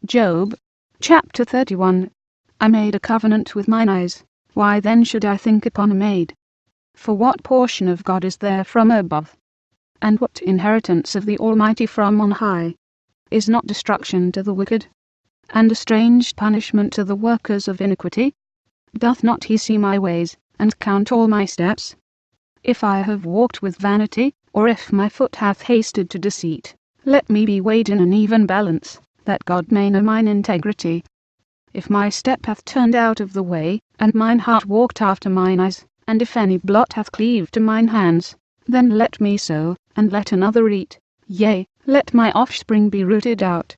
Job, chapter 31. I made a covenant with mine eyes, why then should I think upon a maid? For what portion of God is there from above? And what inheritance of the Almighty from on high? Is not destruction to the wicked, and a strange punishment to the workers of iniquity? Doth not he see my ways, and count all my steps? If I have walked with vanity, or if my foot hath hasted to deceit, let me be weighed in an even balance, that God may know mine integrity. If my step hath turned out of the way, and mine heart walked after mine eyes, and if any blot hath cleaved to mine hands, then let me sow, and let another eat, yea, let my offspring be rooted out.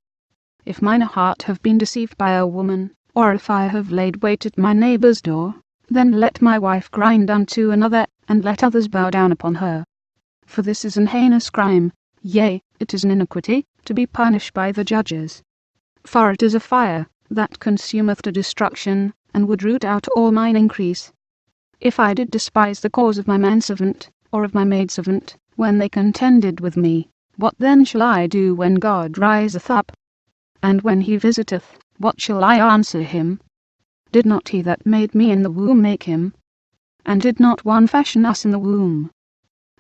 If mine heart have been deceived by a woman, or if I have laid wait at my neighbour's door, then let my wife grind unto another, and let others bow down upon her. For this is an heinous crime, yea, it is an iniquity, to be punished by the judges. For it is a fire, that consumeth to destruction, and would root out all mine increase. If I did despise the cause of my manservant, or of my maidservant, when they contended with me, what then shall I do when God riseth up? And when he visiteth, what shall I answer him? Did not he that made me in the womb make him? And did not one fashion us in the womb?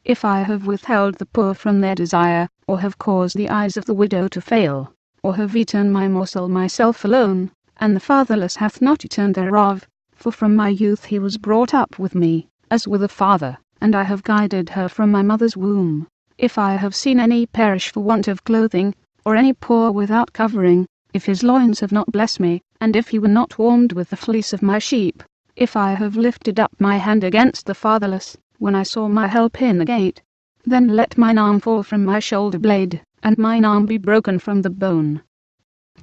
If I have withheld the poor from their desire, or have caused the eyes of the widow to fail, or have eaten my morsel myself alone, and the fatherless hath not eaten thereof, for from my youth he was brought up with me, as with a father, and I have guided her from my mother's womb. If I have seen any perish for want of clothing, or any poor without covering, if his loins have not blessed me, and if he were not warmed with the fleece of my sheep, if I have lifted up my hand against the fatherless, when I saw my help in the gate, then let mine arm fall from my shoulder blade, and mine arm be broken from the bone.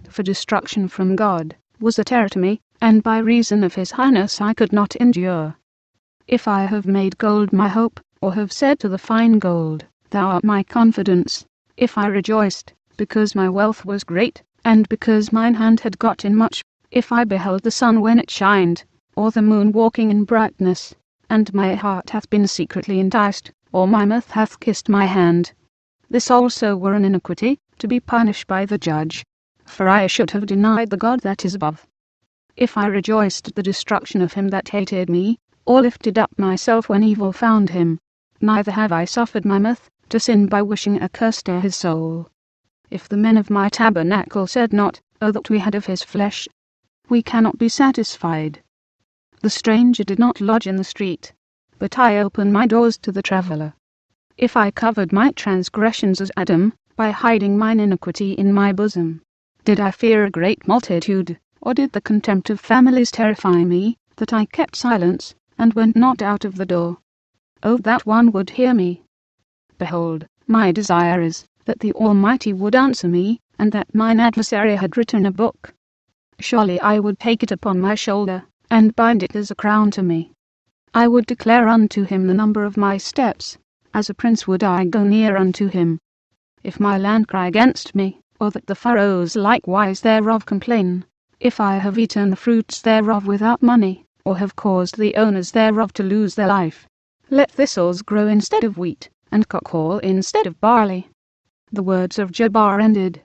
For destruction from God was a terror to me, and by reason of his highness I could not endure. If I have made gold my hope, or have said to the fine gold, Thou art my confidence, if I rejoiced, because my wealth was great, and because mine hand had got in much, if I beheld the sun when it shined, or the moon walking in brightness, and my heart hath been secretly enticed, or my mouth hath kissed my hand, this also were an iniquity, to be punished by the judge. For I should have denied the God that is above. If I rejoiced at the destruction of him that hated me, or lifted up myself when evil found him, neither have I suffered my mouth to sin by wishing a curse to his soul. If the men of my tabernacle said not, O that we had of his flesh, we cannot be satisfied. The stranger did not lodge in the street, but I opened my doors to the traveller. If I covered my transgressions as Adam, by hiding mine iniquity in my bosom, did I fear a great multitude, or did the contempt of families terrify me, that I kept silence, and went not out of the door? Oh, that one would hear me! Behold, my desire is, that the Almighty would answer me, and that mine adversary had written a book. Surely I would take it upon my shoulder, and bind it as a crown to me. I would declare unto him the number of my steps, as a prince would I go near unto him. If my land cry against me, or that the furrows likewise thereof complain, if I have eaten the fruits thereof without money, or have caused the owners thereof to lose their life, let thistles grow instead of wheat, and cockle instead of barley. The words of Job are ended.